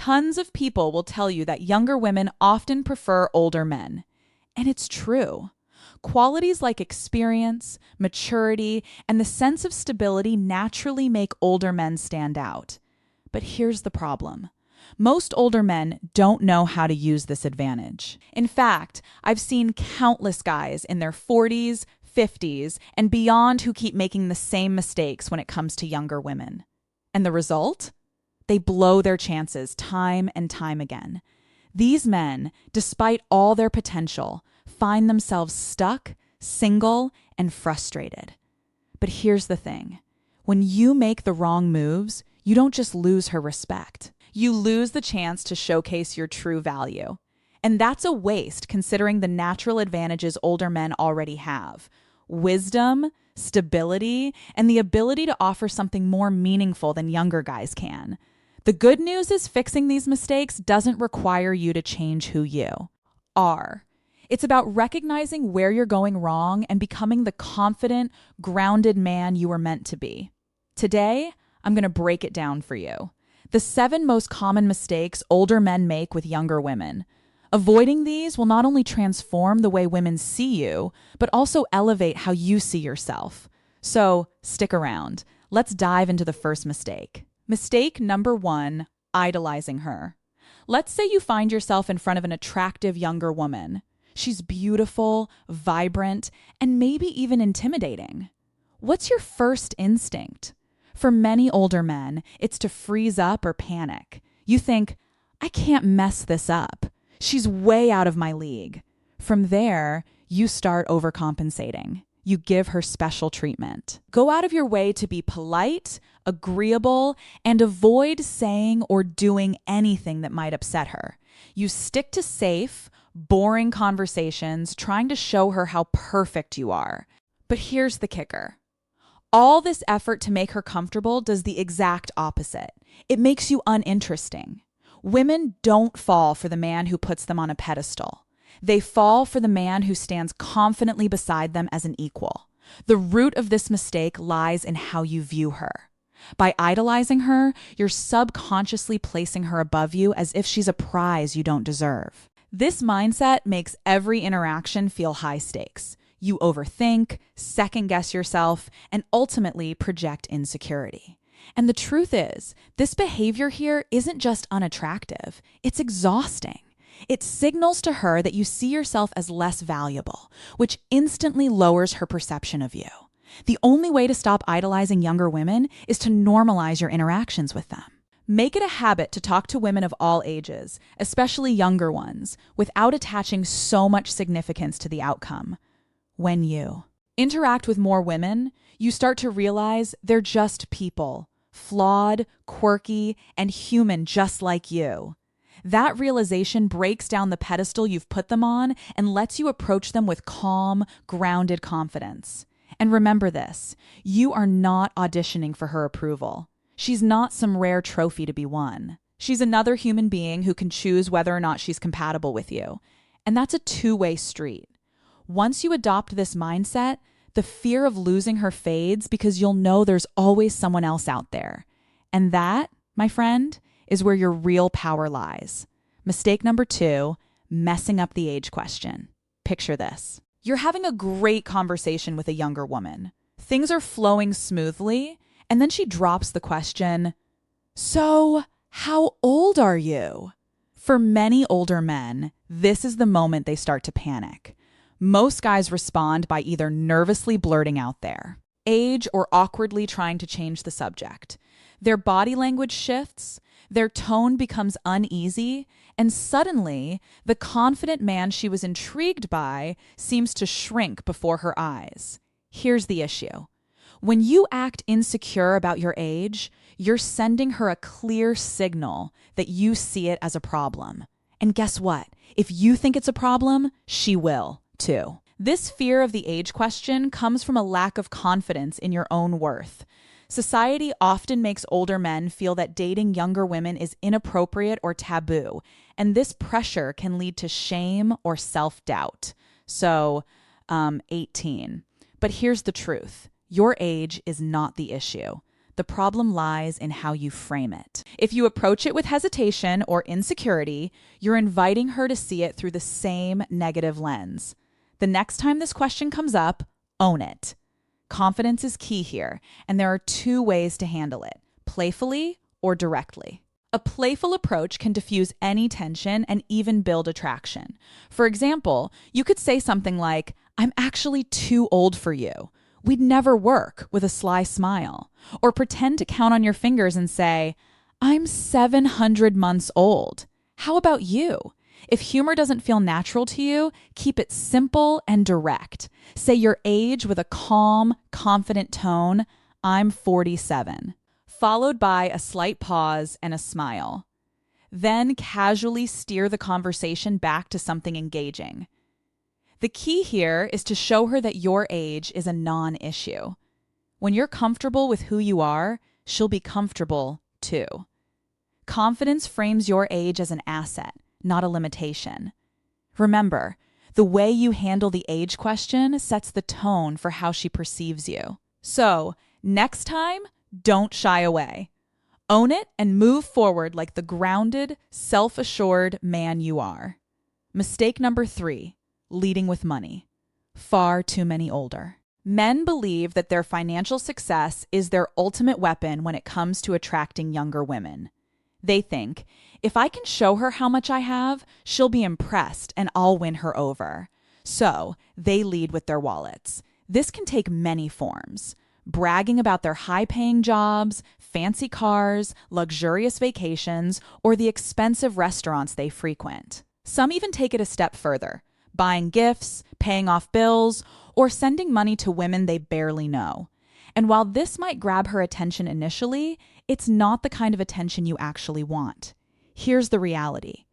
Tons of people will tell you that younger women often prefer older men. And it's true. Qualities like experience, maturity, and the sense of stability naturally make older men stand out. But here's the problem. Most older men don't know how to use this advantage. In fact, I've seen countless guys in their 40s, 50s, and beyond who keep making the same mistakes when it comes to younger women. And the result? They blow their chances time and time again. These men, despite all their potential, find themselves stuck, single, and frustrated. But here's the thing. When you make the wrong moves, you don't just lose her respect. You lose the chance to showcase your true value. And that's a waste considering the natural advantages older men already have. Wisdom, stability, and the ability to offer something more meaningful than younger guys can. The good news is fixing these mistakes doesn't require you to change who you are. It's about recognizing where you're going wrong and becoming the confident, grounded man you were meant to be. Today, I'm going to break it down for you. The 7 most common mistakes older men make with younger women. Avoiding these will not only transform the way women see you, but also elevate how you see yourself. So, stick around. Let's dive into the first mistake. Mistake number 1, idolizing her. Let's say you find yourself in front of an attractive younger woman. She's beautiful, vibrant, and maybe even intimidating. What's your first instinct? For many older men, it's to freeze up or panic. You think, I can't mess this up. She's way out of my league. From there, you start overcompensating. You give her special treatment. Go out of your way to be polite, agreeable, and avoid saying or doing anything that might upset her. You stick to safe, boring conversations, trying to show her how perfect you are. But here's the kicker. All this effort to make her comfortable does the exact opposite. It makes you uninteresting. Women don't fall for the man who puts them on a pedestal. They fall for the man who stands confidently beside them as an equal. The root of this mistake lies in how you view her. By idolizing her, you're subconsciously placing her above you as if she's a prize you don't deserve. This mindset makes every interaction feel high stakes. You overthink, second-guess yourself, and ultimately project insecurity. And the truth is, this behavior here isn't just unattractive, it's exhausting. It signals to her that you see yourself as less valuable, which instantly lowers her perception of you. The only way to stop idolizing younger women is to normalize your interactions with them. Make it a habit to talk to women of all ages, especially younger ones, without attaching so much significance to the outcome. When you interact with more women, you start to realize they're just people, flawed, quirky, and human just like you. That realization breaks down the pedestal you've put them on and lets you approach them with calm, grounded confidence. And remember this, you are not auditioning for her approval. She's not some rare trophy to be won. She's another human being who can choose whether or not she's compatible with you. And that's a two-way street. Once you adopt this mindset, the fear of losing her fades because you'll know there's always someone else out there. And that, my friend, is where your real power lies. Mistake number 2, messing up the age question. Picture this. You're having a great conversation with a younger woman. Things are flowing smoothly, and then she drops the question, "So, how old are you?" For many older men, this is the moment they start to panic. Most guys respond by either nervously blurting out their age or awkwardly trying to change the subject. Their body language shifts, their tone becomes uneasy, and suddenly, the confident man she was intrigued by seems to shrink before her eyes. Here's the issue. When you act insecure about your age, you're sending her a clear signal that you see it as a problem. And guess what? If you think it's a problem, she will, too. This fear of the age question comes from a lack of confidence in your own worth. Society often makes older men feel that dating younger women is inappropriate or taboo, and this pressure can lead to shame or self-doubt. So, 18. But here's the truth. Your age is not the issue. The problem lies in how you frame it. If you approach it with hesitation or insecurity, you're inviting her to see it through the same negative lens. The next time this question comes up, own it. Confidence is key here, and there are two ways to handle it: playfully or directly. A playful approach can diffuse any tension and even build attraction. For example, you could say something like, "I'm actually too old for you. We'd never work," with a sly smile. Or pretend to count on your fingers and say, "I'm 700 months old. How about you?" If humor doesn't feel natural to you, keep it simple and direct. Say your age with a calm, confident tone, "I'm 47." Followed by a slight pause and a smile. Then casually steer the conversation back to something engaging. The key here is to show her that your age is a non-issue. When you're comfortable with who you are, she'll be comfortable too. Confidence frames your age as an asset, not a limitation. Remember, the way you handle the age question sets the tone for how she perceives you. So, next time, don't shy away. Own it and move forward like the grounded, self-assured man you are. Mistake number 3, leading with money. Far too many older. Men believe that their financial success is their ultimate weapon when it comes to attracting younger women. They think, if I can show her how much I have, she'll be impressed and I'll win her over. So, they lead with their wallets. This can take many forms. Bragging about their high-paying jobs, fancy cars, luxurious vacations, or the expensive restaurants they frequent. Some even take it a step further, buying gifts, paying off bills, or sending money to women they barely know. And while this might grab her attention initially, it's not the kind of attention you actually want. Here's the reality.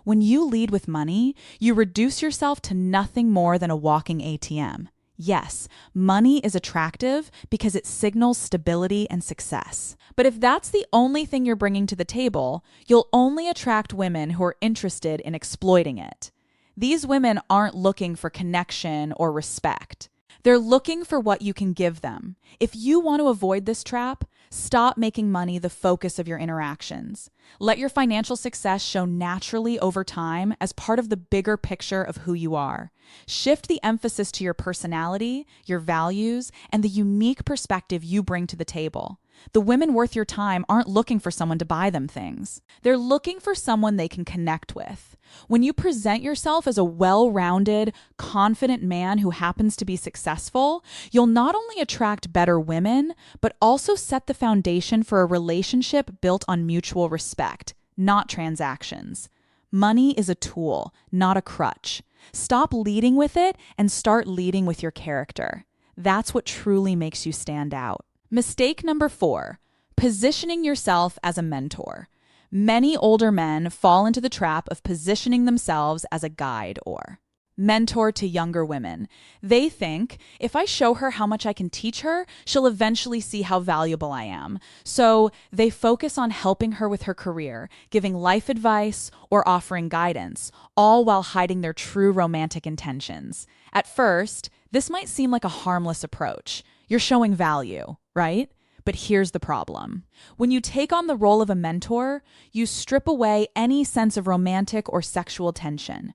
When you lead with money, you reduce yourself to nothing more than a walking ATM. Yes, money is attractive because it signals stability and success. But if that's the only thing you're bringing to the table, you'll only attract women who are interested in exploiting it. These women aren't looking for connection or respect. They're looking for what you can give them. If you want to avoid this trap, stop making money the focus of your interactions. Let your financial success show naturally over time as part of the bigger picture of who you are. Shift the emphasis to your personality, your values, and the unique perspective you bring to the table. The women worth your time aren't looking for someone to buy them things. They're looking for someone they can connect with. When you present yourself as a well-rounded, confident man who happens to be successful, you'll not only attract better women, but also set the foundation for a relationship built on mutual respect, not transactions. Money is a tool, not a crutch. Stop leading with it and start leading with your character. That's what truly makes you stand out. Mistake number 4, positioning yourself as a mentor. Many older men fall into the trap of positioning themselves as a guide or mentor to younger women. They think, if I show her how much I can teach her, she'll eventually see how valuable I am. So they focus on helping her with her career, giving life advice, or offering guidance, all while hiding their true romantic intentions. At first, this might seem like a harmless approach. You're showing value, right? But here's the problem. When you take on the role of a mentor, you strip away any sense of romantic or sexual tension.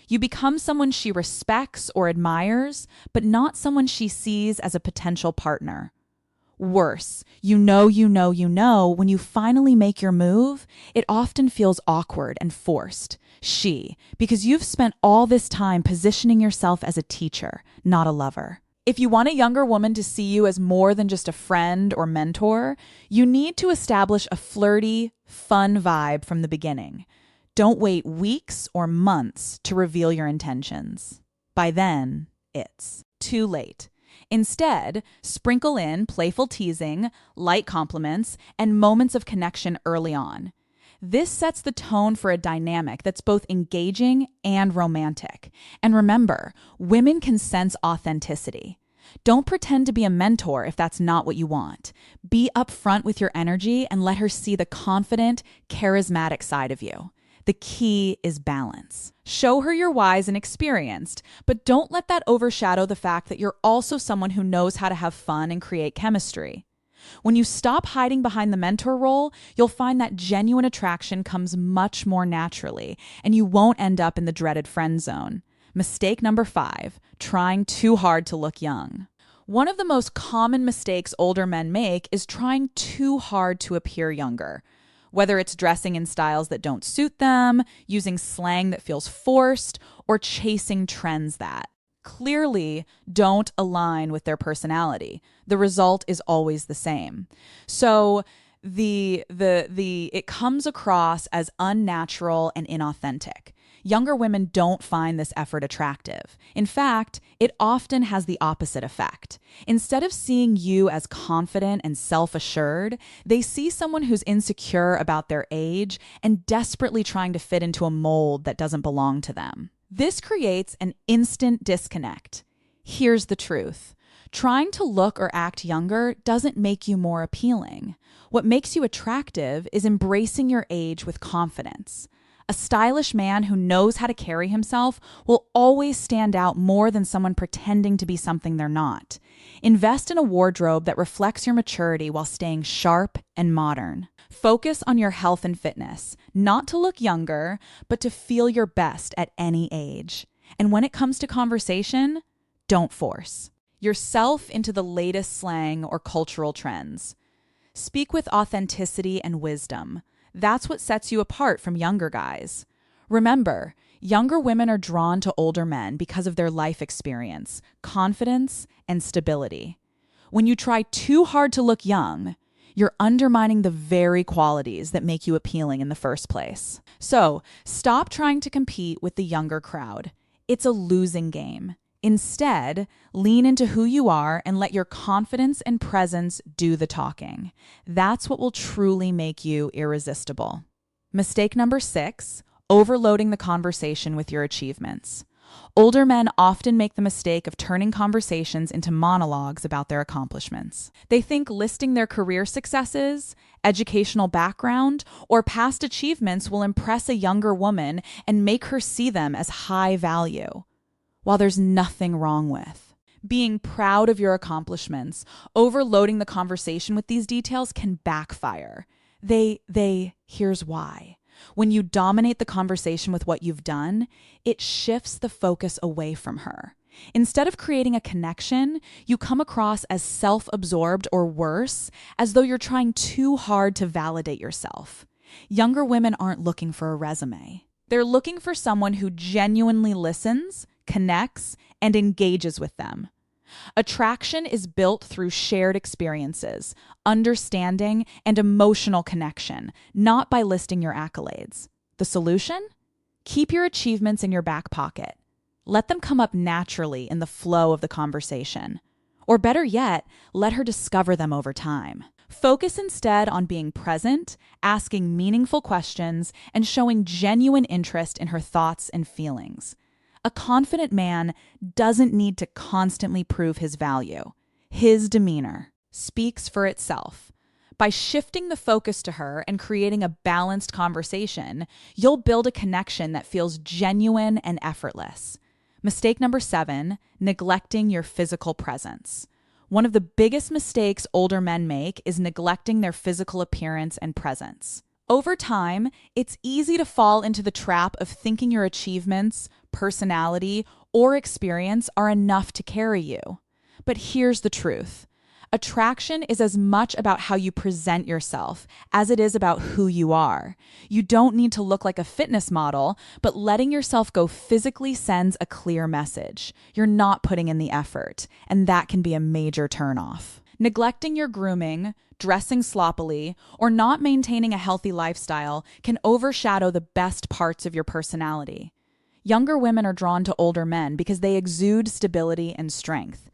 You become someone she respects or admires, but not someone she sees as a potential partner. Worse, when you finally make your move, it often feels awkward and forced. Because you've spent all this time positioning yourself as a teacher, not a lover. If you want a younger woman to see you as more than just a friend or mentor, you need to establish a flirty, fun vibe from the beginning. Don't wait weeks or months to reveal your intentions. By then, it's too late. Instead, sprinkle in playful teasing, light compliments, and moments of connection early on. This sets the tone for a dynamic that's both engaging and romantic. And remember, women can sense authenticity. Don't pretend to be a mentor if that's not what you want. Be upfront with your energy and let her see the confident, charismatic side of you. The key is balance. Show her you're wise and experienced, but don't let that overshadow the fact that you're also someone who knows how to have fun and create chemistry. When you stop hiding behind the mentor role, you'll find that genuine attraction comes much more naturally, and you won't end up in the dreaded friend zone. Mistake number 5, trying too hard to look young. One of the most common mistakes older men make is trying too hard to appear younger. Whether it's dressing in styles that don't suit them, using slang that feels forced, or chasing trends that clearly don't align with their personality. The result is always the same. So it comes across as unnatural and inauthentic. Younger women don't find this effort attractive. In fact, it often has the opposite effect. Instead of seeing you as confident and self-assured, they see someone who's insecure about their age and desperately trying to fit into a mold that doesn't belong to them. This creates an instant disconnect. Here's the truth. Trying to look or act younger doesn't make you more appealing. What makes you attractive is embracing your age with confidence. A stylish man who knows how to carry himself will always stand out more than someone pretending to be something they're not. Invest in a wardrobe that reflects your maturity while staying sharp and modern. Focus on your health and fitness, not to look younger, but to feel your best at any age. And when it comes to conversation, don't force yourself into the latest slang or cultural trends. Speak with authenticity and wisdom. That's what sets you apart from younger guys. Remember, younger women are drawn to older men because of their life experience, confidence, and stability. When you try too hard to look young, you're undermining the very qualities that make you appealing in the first place. So, stop trying to compete with the younger crowd. It's a losing game. Instead, lean into who you are and let your confidence and presence do the talking. That's what will truly make you irresistible. Mistake number 6, overloading the conversation with your achievements. Older men often make the mistake of turning conversations into monologues about their accomplishments. They think listing their career successes, educational background, or past achievements will impress a younger woman and make her see them as high value. While there's nothing wrong with being proud of your accomplishments, overloading the conversation with these details can backfire. Here's why. When you dominate the conversation with what you've done, it shifts the focus away from her. Instead of creating a connection, you come across as self-absorbed or worse, as though you're trying too hard to validate yourself. Younger women aren't looking for a resume. They're looking for someone who genuinely listens, connects, and engages with them. Attraction is built through shared experiences, understanding, and emotional connection, not by listing your accolades. The solution? Keep your achievements in your back pocket. Let them come up naturally in the flow of the conversation. Or better yet, let her discover them over time. Focus instead on being present, asking meaningful questions, and showing genuine interest in her thoughts and feelings. A confident man doesn't need to constantly prove his value. His demeanor speaks for itself. By shifting the focus to her and creating a balanced conversation, you'll build a connection that feels genuine and effortless. Mistake number 7, neglecting your physical presence. One of the biggest mistakes older men make is neglecting their physical appearance and presence. Over time, it's easy to fall into the trap of thinking your achievements, personality, or experience are enough to carry you. But here's the truth. Attraction is as much about how you present yourself as it is about who you are. You don't need to look like a fitness model, but letting yourself go physically sends a clear message. You're not putting in the effort, and that can be a major turnoff. Neglecting your grooming, dressing sloppily, or not maintaining a healthy lifestyle can overshadow the best parts of your personality. Younger women are drawn to older men because they exude stability and strength.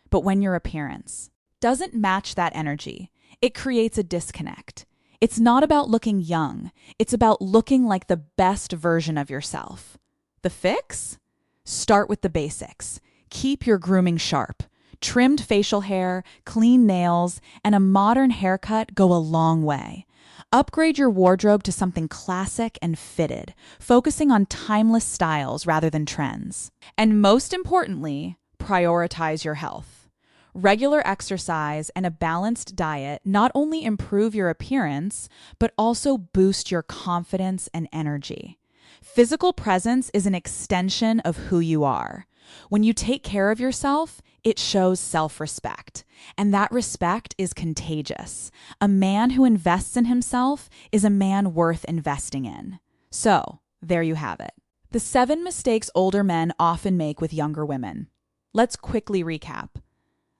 But when your appearance doesn't match that energy, it creates a disconnect. It's not about looking young. It's about looking like the best version of yourself. The fix? Start with the basics. Keep your grooming sharp. Trimmed facial hair, clean nails, and a modern haircut go a long way. Upgrade your wardrobe to something classic and fitted, focusing on timeless styles rather than trends. And most importantly, prioritize your health. Regular exercise and a balanced diet not only improve your appearance, but also boost your confidence and energy. Physical presence is an extension of who you are. When you take care of yourself, it shows self-respect, and that respect is contagious. A man who invests in himself is a man worth investing in. So, there you have it. The 7 mistakes older men often make with younger women. Let's quickly recap.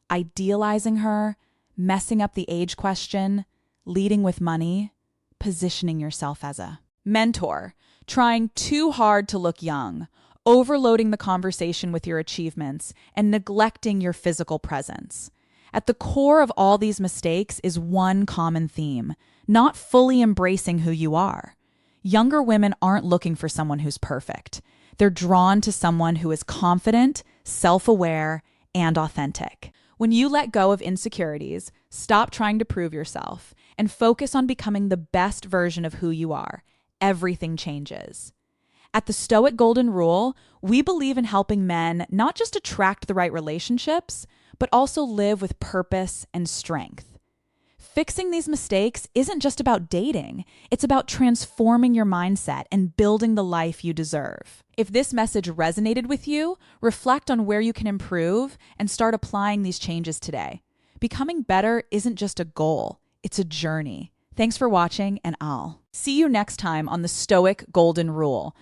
Idealizing her, messing up the age question, leading with money, positioning yourself as a mentor, trying too hard to look young, overloading the conversation with your achievements, and neglecting your physical presence. At the core of all these mistakes is one common theme: not fully embracing who you are. Younger women aren't looking for someone who's perfect. They're drawn to someone who is confident, self-aware, and authentic. When you let go of insecurities, stop trying to prove yourself, and focus on becoming the best version of who you are, everything changes. At the Stoic Golden Rule, we believe in helping men not just attract the right relationships, but also live with purpose and strength. Fixing these mistakes isn't just about dating. It's about transforming your mindset and building the life you deserve. If this message resonated with you, reflect on where you can improve and start applying these changes today. Becoming better isn't just a goal, it's a journey. Thanks for watching, and I'll see you next time on the Stoic Golden Rule.